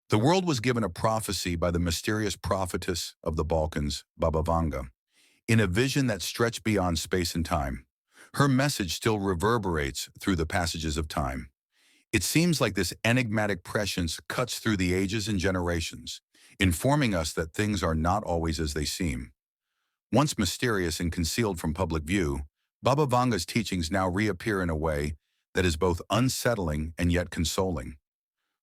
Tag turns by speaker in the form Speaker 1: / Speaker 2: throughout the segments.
Speaker 1: The world was given a prophecy by the mysterious prophetess of the Balkans, Baba Vanga, in a vision that stretched beyond space and time. Her message still reverberates through the passages of time. It seems like this enigmatic prescience cuts through the ages and generations, informing us that things are not always as they seem. Once mysterious and concealed from public view, Baba Vanga's teachings now reappear in a way that is both unsettling and yet consoling.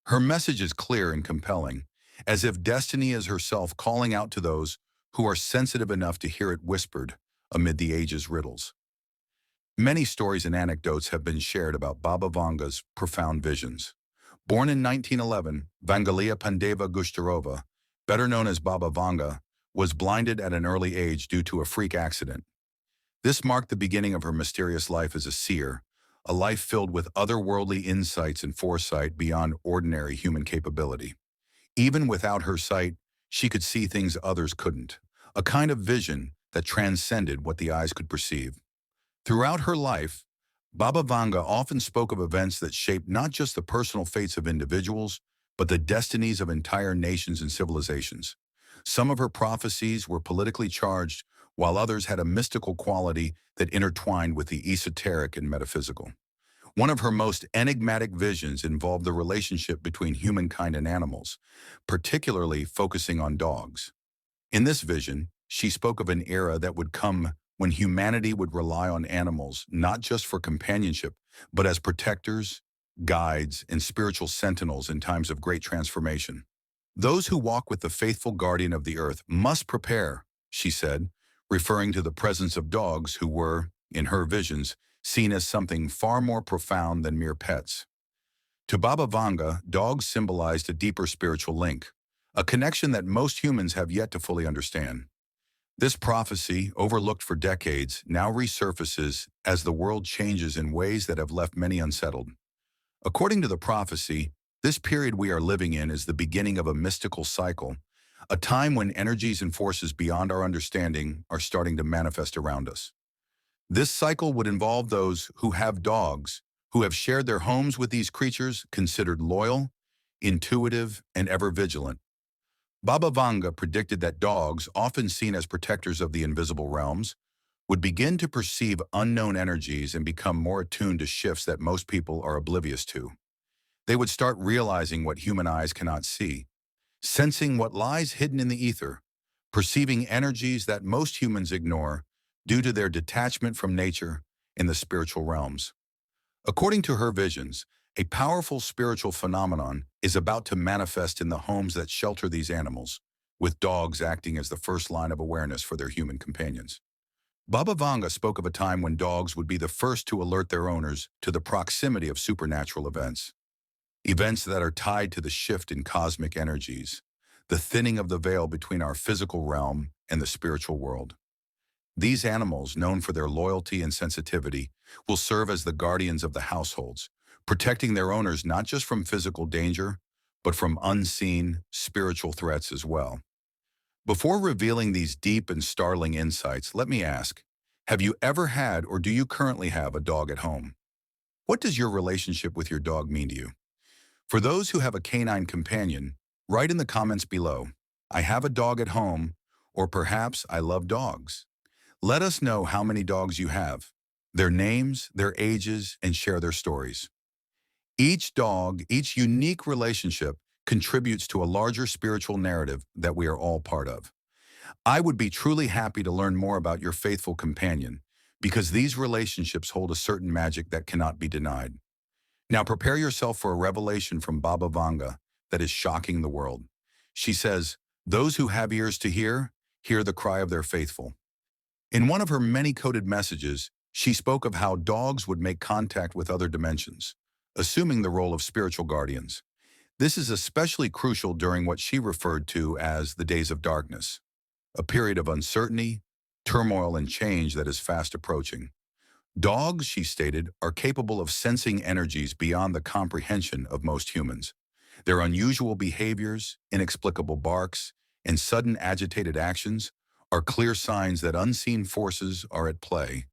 Speaker 1: Her message is clear and compelling, as if destiny is herself calling out to those who are sensitive enough to hear it whispered amid the age's riddles. Many stories and anecdotes have been shared about Baba Vanga's profound visions. Born in 1911, Vangalia Pandeva Gushtarova, better known as Baba Vanga, was blinded at an early age due to a freak accident. This marked the beginning of her mysterious life as a seer, a life filled with otherworldly insights and foresight beyond ordinary human capability. Even without her sight, she could see things others couldn't, a kind of vision that transcended what the eyes could perceive. Throughout her life, Baba Vanga often spoke of events that shaped not just the personal fates of individuals, but the destinies of entire nations and civilizations. Some of her prophecies were politically charged, while others had a mystical quality that intertwined with the esoteric and metaphysical. One of her most enigmatic visions involved the relationship between humankind and animals, particularly focusing on dogs. In this vision, she spoke of an era that would come when humanity would rely on animals not just for companionship, but as protectors, guides, and spiritual sentinels in times of great transformation. Those who walk with the faithful guardian of the earth must prepare, she said, referring to the presence of dogs who were, in her visions, seen as something far more profound than mere pets. To Baba Vanga, dogs symbolized a deeper spiritual link, a connection that most humans have yet to fully understand. This prophecy, overlooked for decades, now resurfaces as the world changes in ways that have left many unsettled. According to the prophecy, this period we are living in is the beginning of a mystical cycle, a time when energies and forces beyond our understanding are starting to manifest around us. This cycle would involve those who have dogs, who have shared their homes with these creatures, considered loyal, intuitive, and ever vigilant. Baba Vanga predicted that dogs, often seen as protectors of the invisible realms, would begin to perceive unknown energies and become more attuned to shifts that most people are oblivious to. They would start realizing what human eyes cannot see, sensing what lies hidden in the ether, perceiving energies that most humans ignore due to their detachment from nature in the spiritual realms. According to her visions, a powerful spiritual phenomenon is about to manifest in the homes that shelter these animals, with dogs acting as the first line of awareness for their human companions. Baba Vanga spoke of a time when dogs would be the first to alert their owners to the proximity of supernatural events. Events that are tied to the shift in cosmic energies, the thinning of the veil between our physical realm and the spiritual world. These animals, known for their loyalty and sensitivity, will serve as the guardians of the households, protecting their owners not just from physical danger, but from unseen spiritual threats as well. Before revealing these deep and startling insights, let me ask, have you ever had or do you currently have a dog at home? What does your relationship with your dog mean to you? For those who have a canine companion, write in the comments below, I have a dog at home, or perhaps I love dogs. Let us know how many dogs you have, their names, their ages, and share their stories. Each dog, each unique relationship contributes to a larger spiritual narrative that we are all part of. I would be truly happy to learn more about your faithful companion, because these relationships hold a certain magic that cannot be denied. Now prepare yourself for a revelation from Baba Vanga that is shocking the world. She says, those who have ears to hear, hear the cry of their faithful. In one of her many coded messages, she spoke of how dogs would make contact with other dimensions, assuming the role of spiritual guardians. This is especially crucial during what she referred to as the days of darkness, a period of uncertainty, turmoil, and change that is fast approaching. Dogs, she stated, are capable of sensing energies beyond the comprehension of most humans. Their unusual behaviors, inexplicable barks, and sudden agitated actions are clear signs that unseen forces are at play,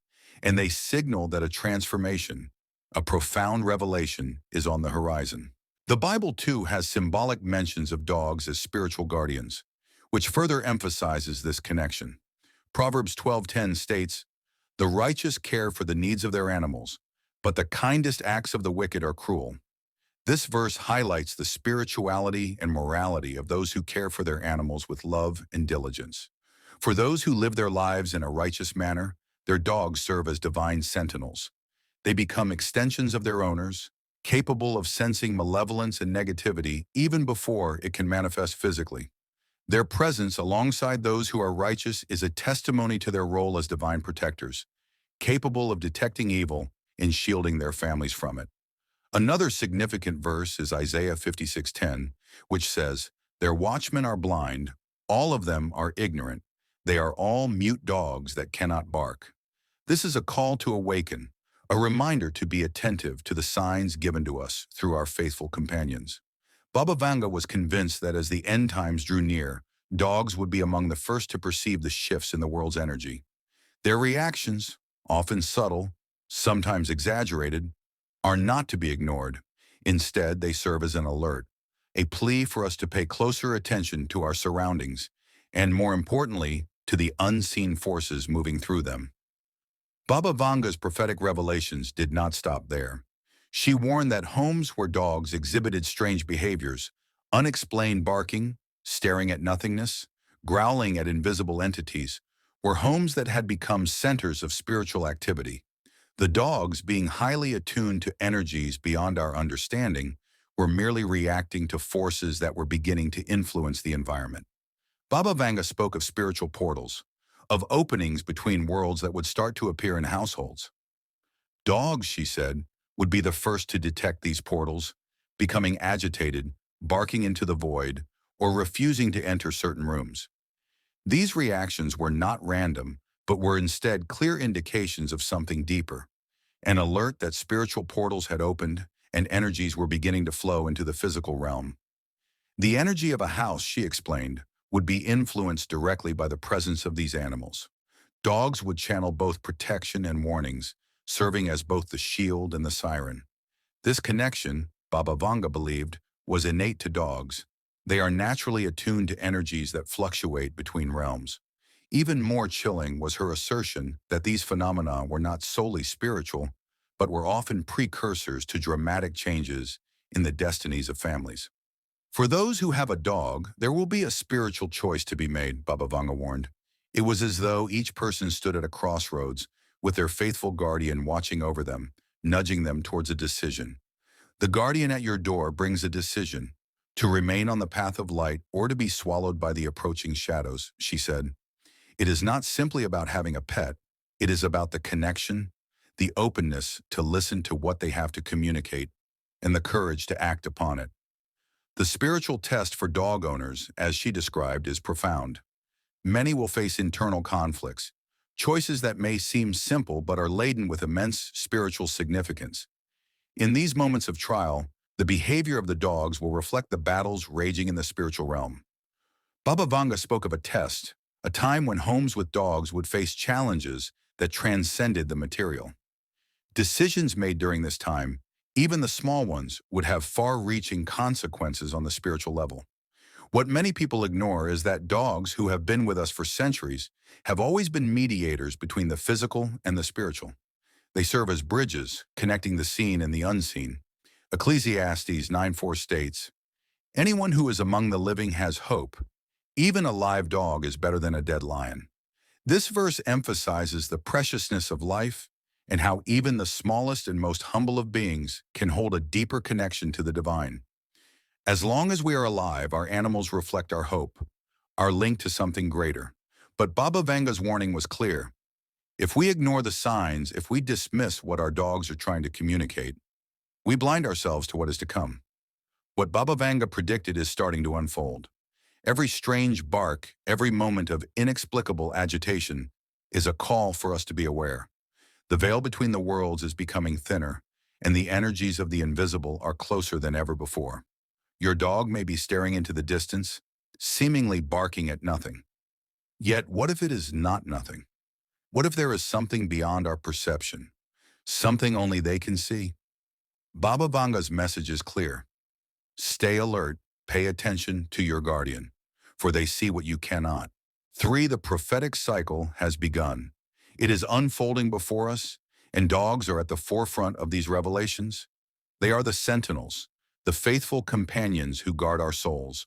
Speaker 1: and they signal that a transformation, a profound revelation, is on the horizon. The Bible, too, has symbolic mentions of dogs as spiritual guardians, which further emphasizes this connection. Proverbs 12:10 states, "The righteous care for the needs of their animals, but the kindest acts of the wicked are cruel." This verse highlights the spirituality and morality of those who care for their animals with love and diligence. For those who live their lives in a righteous manner, their dogs serve as divine sentinels. They become extensions of their owners, capable of sensing malevolence and negativity even before it can manifest physically. Their presence alongside those who are righteous is a testimony to their role as divine protectors, capable of detecting evil and shielding their families from it. Another significant verse is Isaiah 56:10, which says, "Their watchmen are blind, all of them are ignorant. They are all mute dogs that cannot bark." This is a call to awaken, a reminder to be attentive to the signs given to us through our faithful companions. Baba Vanga was convinced that as the end times drew near, dogs would be among the first to perceive the shifts in the world's energy. Their reactions, often subtle, sometimes exaggerated, are not to be ignored. Instead, they serve as an alert, a plea for us to pay closer attention to our surroundings, and more importantly, to the unseen forces moving through them. Baba Vanga's prophetic revelations did not stop there. She warned that homes where dogs exhibited strange behaviors, unexplained barking, staring at nothingness, growling at invisible entities, were homes that had become centers of spiritual activity. The dogs, being highly attuned to energies beyond our understanding, were merely reacting to forces that were beginning to influence the environment. Baba Vanga spoke of spiritual portals, of openings between worlds that would start to appear in households. Dogs, she said, would be the first to detect these portals, becoming agitated, barking into the void, or refusing to enter certain rooms. These reactions were not random, but were instead clear indications of something deeper, an alert that spiritual portals had opened and energies were beginning to flow into the physical realm. The energy of a house, she explained, would be influenced directly by the presence of these animals. Dogs would channel both protection and warnings, serving as both the shield and the siren. This connection, Baba Vanga believed, was innate to dogs. They are naturally attuned to energies that fluctuate between realms. Even more chilling was her assertion that these phenomena were not solely spiritual, but were often precursors to dramatic changes in the destinies of families. For those who have a dog, there will be a spiritual choice to be made, Baba Vanga warned. It was as though each person stood at a crossroads, with their faithful guardian watching over them, nudging them towards a decision. The guardian at your door brings a decision, to remain on the path of light or to be swallowed by the approaching shadows, she said. It is not simply about having a pet. It is about the connection, the openness to listen to what they have to communicate, and the courage to act upon it. The spiritual test for dog owners, as she described, is profound. Many will face internal conflicts, choices that may seem simple but are laden with immense spiritual significance. In these moments of trial, the behavior of the dogs will reflect the battles raging in the spiritual realm. Baba Vanga spoke of a test, a time when homes with dogs would face challenges that transcended the material. Decisions made during this time, even the small ones, would have far-reaching consequences on the spiritual level. What many people ignore is that dogs, who have been with us for centuries, have always been mediators between the physical and the spiritual. They serve as bridges, connecting the seen and the unseen. Ecclesiastes 9:4 states, "Anyone who is among the living has hope. Even a live dog is better than a dead lion." This verse emphasizes the preciousness of life and how even the smallest and most humble of beings can hold a deeper connection to the divine. As long as we are alive, our animals reflect our hope, our link to something greater. But Baba Vanga's warning was clear. If we ignore the signs, if we dismiss what our dogs are trying to communicate, we blind ourselves to what is to come. What Baba Vanga predicted is starting to unfold. Every strange bark, every moment of inexplicable agitation is a call for us to be aware. The veil between the worlds is becoming thinner, and the energies of the invisible are closer than ever before. Your dog may be staring into the distance, seemingly barking at nothing. Yet, what if it is not nothing? What if there is something beyond our perception, something only they can see? Baba Vanga's message is clear. Stay alert, pay attention to your guardian, for they see what you cannot. 3. The prophetic cycle has begun. It is unfolding before us, and dogs are at the forefront of these revelations. They are the sentinels, the faithful companions who guard our souls,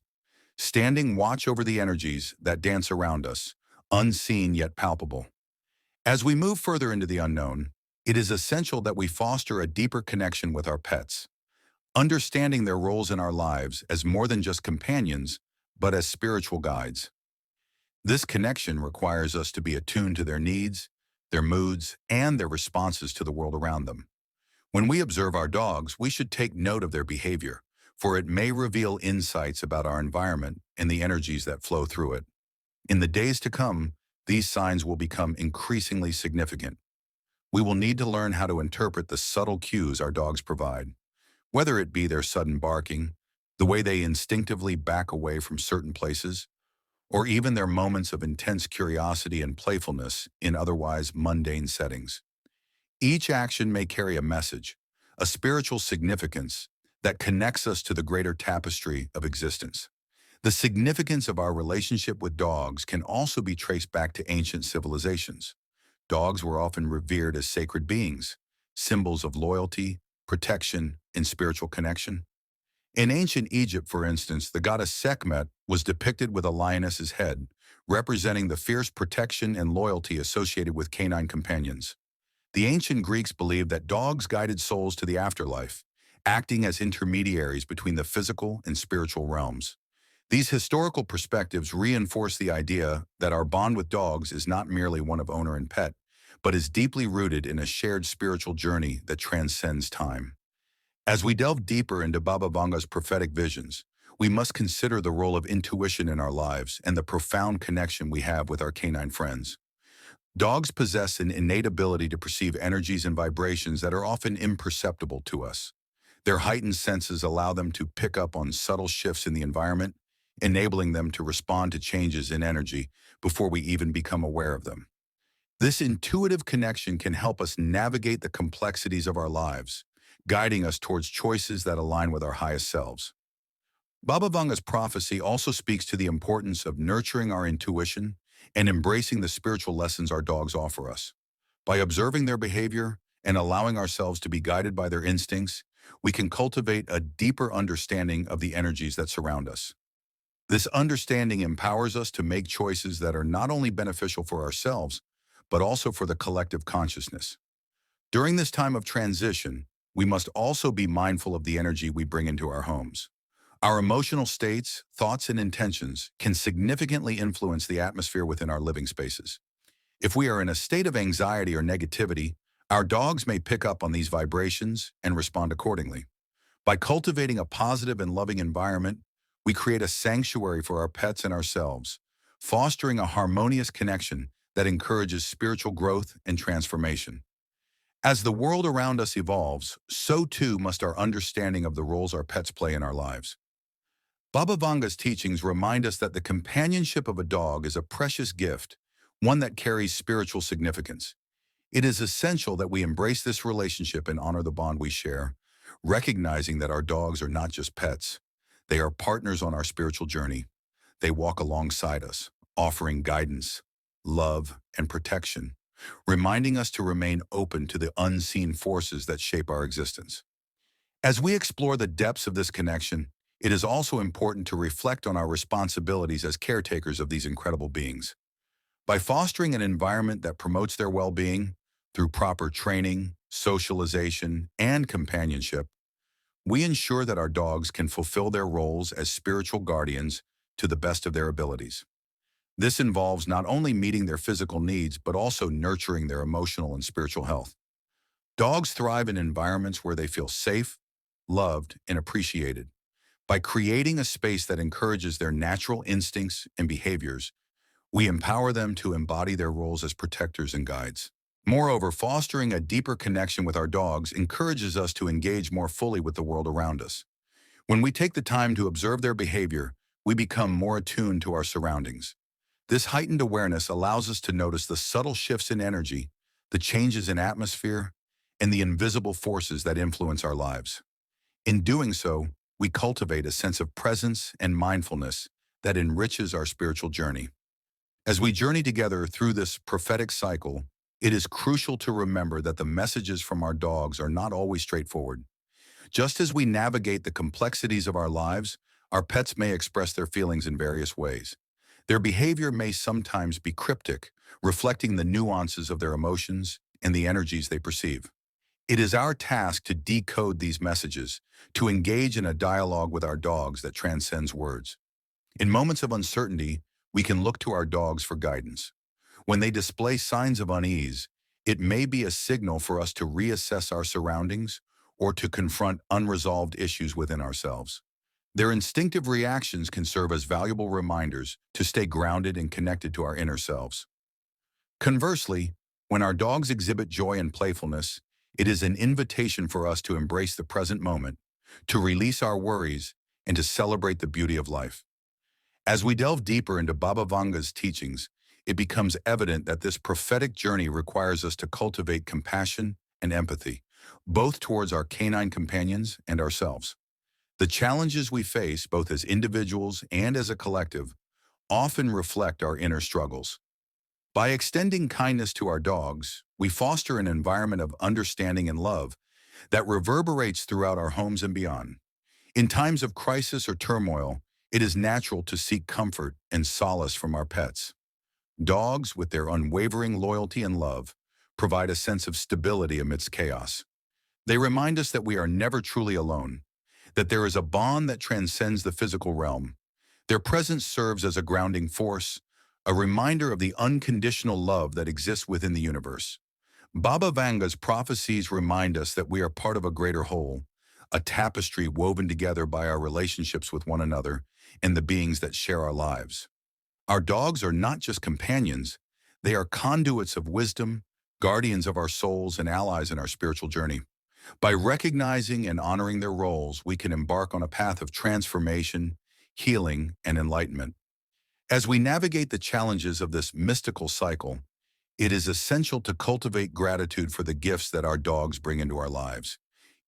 Speaker 1: standing watch over the energies that dance around us, unseen yet palpable. As we move further into the unknown, it is essential that we foster a deeper connection with our pets, understanding their roles in our lives as more than just companions, but as spiritual guides. This connection requires us to be attuned to their needs, their moods, and their responses to the world around them. When we observe our dogs, we should take note of their behavior, for it may reveal insights about our environment and the energies that flow through it. In the days to come, these signs will become increasingly significant. We will need to learn how to interpret the subtle cues our dogs provide, whether it be their sudden barking, the way they instinctively back away from certain places, or even their moments of intense curiosity and playfulness in otherwise mundane settings. Each action may carry a message, a spiritual significance that connects us to the greater tapestry of existence. The significance of our relationship with dogs can also be traced back to ancient civilizations. Dogs were often revered as sacred beings, symbols of loyalty, protection, and spiritual connection. In ancient Egypt, for instance, the goddess Sekhmet was depicted with a lioness's head, representing the fierce protection and loyalty associated with canine companions. The ancient Greeks believed that dogs guided souls to the afterlife, acting as intermediaries between the physical and spiritual realms. These historical perspectives reinforce the idea that our bond with dogs is not merely one of owner and pet, but is deeply rooted in a shared spiritual journey that transcends time. As we delve deeper into Baba Vanga's prophetic visions, we must consider the role of intuition in our lives and the profound connection we have with our canine friends. Dogs possess an innate ability to perceive energies and vibrations that are often imperceptible to us. Their heightened senses allow them to pick up on subtle shifts in the environment, enabling them to respond to changes in energy before we even become aware of them. This intuitive connection can help us navigate the complexities of our lives, guiding us towards choices that align with our highest selves. Baba Vanga's prophecy also speaks to the importance of nurturing our intuition and embracing the spiritual lessons our dogs offer us. By observing their behavior and allowing ourselves to be guided by their instincts, we can cultivate a deeper understanding of the energies that surround us. This understanding empowers us to make choices that are not only beneficial for ourselves, but also for the collective consciousness. During this time of transition, we must also be mindful of the energy we bring into our homes. Our emotional states, thoughts, and intentions can significantly influence the atmosphere within our living spaces. If we are in a state of anxiety or negativity, our dogs may pick up on these vibrations and respond accordingly. By cultivating a positive and loving environment, we create a sanctuary for our pets and ourselves, fostering a harmonious connection that encourages spiritual growth and transformation. As the world around us evolves, so too must our understanding of the roles our pets play in our lives. Baba Vanga's teachings remind us that the companionship of a dog is a precious gift, one that carries spiritual significance. It is essential that we embrace this relationship and honor the bond we share, recognizing that our dogs are not just pets. They are partners on our spiritual journey. They walk alongside us, offering guidance, love, and protection, reminding us to remain open to the unseen forces that shape our existence. As we explore the depths of this connection, it is also important to reflect on our responsibilities as caretakers of these incredible beings. By fostering an environment that promotes their well-being through proper training, socialization, and companionship, we ensure that our dogs can fulfill their roles as spiritual guardians to the best of their abilities. This involves not only meeting their physical needs, but also nurturing their emotional and spiritual health. Dogs thrive in environments where they feel safe, loved, and appreciated. By creating a space that encourages their natural instincts and behaviors, we empower them to embody their roles as protectors and guides. Moreover, fostering a deeper connection with our dogs encourages us to engage more fully with the world around us. When we take the time to observe their behavior, we become more attuned to our surroundings. This heightened awareness allows us to notice the subtle shifts in energy, the changes in atmosphere, and the invisible forces that influence our lives. In doing so, we cultivate a sense of presence and mindfulness that enriches our spiritual journey. As we journey together through this prophetic cycle, it is crucial to remember that the messages from our dogs are not always straightforward. Just as we navigate the complexities of our lives, our pets may express their feelings in various ways. Their behavior may sometimes be cryptic, reflecting the nuances of their emotions and the energies they perceive. It is our task to decode these messages, to engage in a dialogue with our dogs that transcends words. In moments of uncertainty, we can look to our dogs for guidance. When they display signs of unease, it may be a signal for us to reassess our surroundings or to confront unresolved issues within ourselves. Their instinctive reactions can serve as valuable reminders to stay grounded and connected to our inner selves. Conversely, when our dogs exhibit joy and playfulness, it is an invitation for us to embrace the present moment, to release our worries, and to celebrate the beauty of life. As we delve deeper into Baba Vanga's teachings, it becomes evident that this prophetic journey requires us to cultivate compassion and empathy, both towards our canine companions and ourselves. The challenges we face, both as individuals and as a collective, often reflect our inner struggles. By extending kindness to our dogs, we foster an environment of understanding and love that reverberates throughout our homes and beyond. In times of crisis or turmoil, it is natural to seek comfort and solace from our pets. Dogs, with their unwavering loyalty and love, provide a sense of stability amidst chaos. They remind us that we are never truly alone, that there is a bond that transcends the physical realm. Their presence serves as a grounding force, a reminder of the unconditional love that exists within the universe. Baba Vanga's prophecies remind us that we are part of a greater whole, a tapestry woven together by our relationships with one another and the beings that share our lives. Our dogs are not just companions, they are conduits of wisdom, guardians of our souls, and allies in our spiritual journey. By recognizing and honoring their roles, we can embark on a path of transformation, healing, and enlightenment. As we navigate the challenges of this mystical cycle, it is essential to cultivate gratitude for the gifts that our dogs bring into our lives.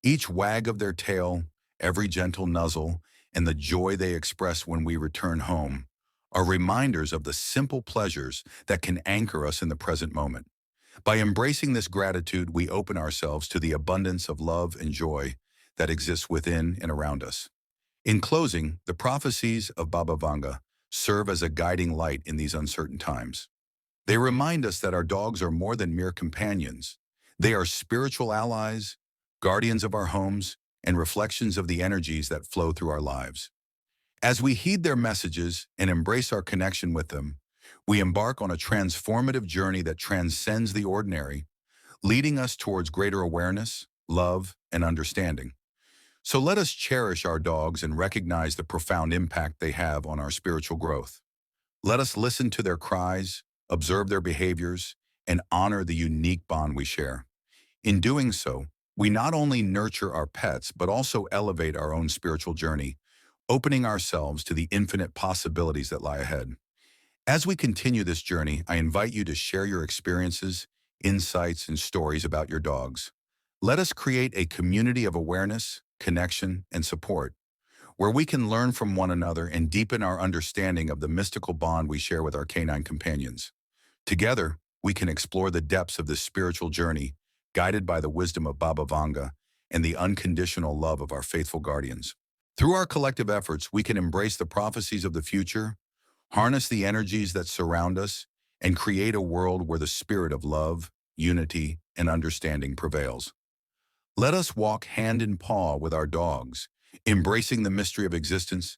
Speaker 1: Each wag of their tail, every gentle nuzzle, and the joy they express when we return home are reminders of the simple pleasures that can anchor us in the present moment. By embracing this gratitude, we open ourselves to the abundance of love and joy that exists within and around us. In closing, the prophecies of Baba Vanga serve as a guiding light in these uncertain times. They remind us that our dogs are more than mere companions. They are spiritual allies, guardians of our homes, and reflections of the energies that flow through our lives. As we heed their messages and embrace our connection with them, we embark on a transformative journey that transcends the ordinary, leading us towards greater awareness, love, and understanding. So let us cherish our dogs and recognize the profound impact they have on our spiritual growth. Let us listen to their cries, observe their behaviors, and honor the unique bond we share. In doing so, we not only nurture our pets, but also elevate our own spiritual journey, opening ourselves to the infinite possibilities that lie ahead. As we continue this journey, I invite you to share your experiences, insights, and stories about your dogs. Let us create a community of awareness, connection, and support, where we can learn from one another and deepen our understanding of the mystical bond we share with our canine companions. Together, we can explore the depths of this spiritual journey, guided by the wisdom of Baba Vanga and the unconditional love of our faithful guardians. Through our collective efforts, we can embrace the prophecies of the future, harness the energies that surround us, and create a world where the spirit of love, unity, and understanding prevails. Let us walk hand in paw with our dogs, embracing the mystery of existence,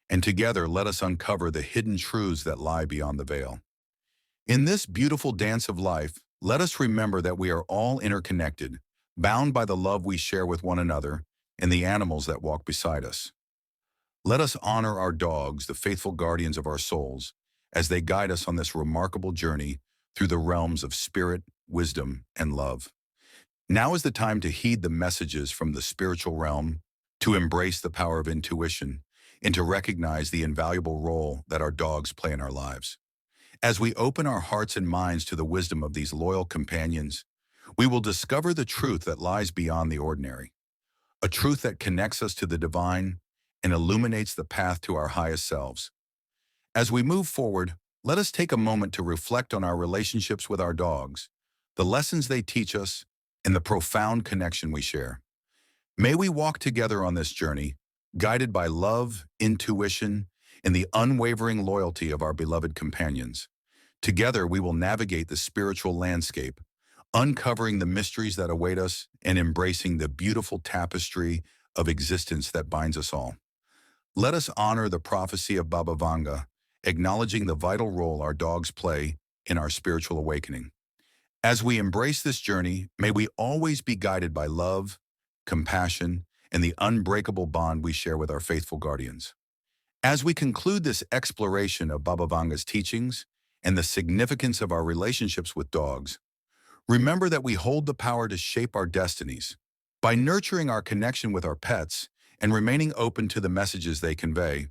Speaker 1: and together let us uncover the hidden truths that lie beyond the veil. In this beautiful dance of life, let us remember that we are all interconnected, bound by the love we share with one another and the animals that walk beside us. Let us honor our dogs, the faithful guardians of our souls, as they guide us on this remarkable journey through the realms of spirit, wisdom, and love. Now is the time to heed the messages from the spiritual realm, to embrace the power of intuition, and to recognize the invaluable role that our dogs play in our lives. As we open our hearts and minds to the wisdom of these loyal companions, we will discover the truth that lies beyond the ordinary, a truth that connects us to the divine and illuminates the path to our highest selves. As we move forward, let us take a moment to reflect on our relationships with our dogs, the lessons they teach us, and the profound connection we share. May we walk together on this journey, guided by love, intuition, and the unwavering loyalty of our beloved companions. Together, we will navigate the spiritual landscape, uncovering the mysteries that await us and embracing the beautiful tapestry of existence that binds us all. Let us honor the prophecy of Baba Vanga, acknowledging the vital role our dogs play in our spiritual awakening. As we embrace this journey, may we always be guided by love, compassion, and the unbreakable bond we share with our faithful guardians. As we conclude this exploration of Baba Vanga's teachings and the significance of our relationships with dogs, remember that we hold the power to shape our destinies. By nurturing our connection with our pets and remaining open to the messages they convey,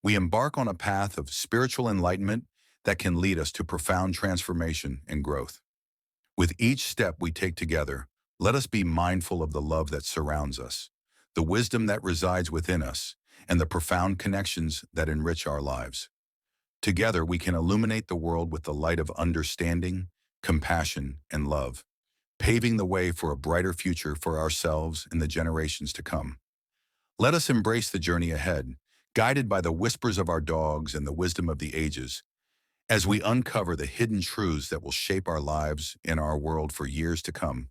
Speaker 1: we embark on a path of spiritual enlightenment that can lead us to profound transformation and growth. With each step we take together, let us be mindful of the love that surrounds us, the wisdom that resides within us, and the profound connections that enrich our lives. Together we can illuminate the world with the light of understanding, compassion, and love, paving the way for a brighter future for ourselves and the generations to come. Let us embrace the journey ahead, guided by the whispers of our dogs and the wisdom of the ages, as we uncover the hidden truths that will shape our lives and our world for years to come.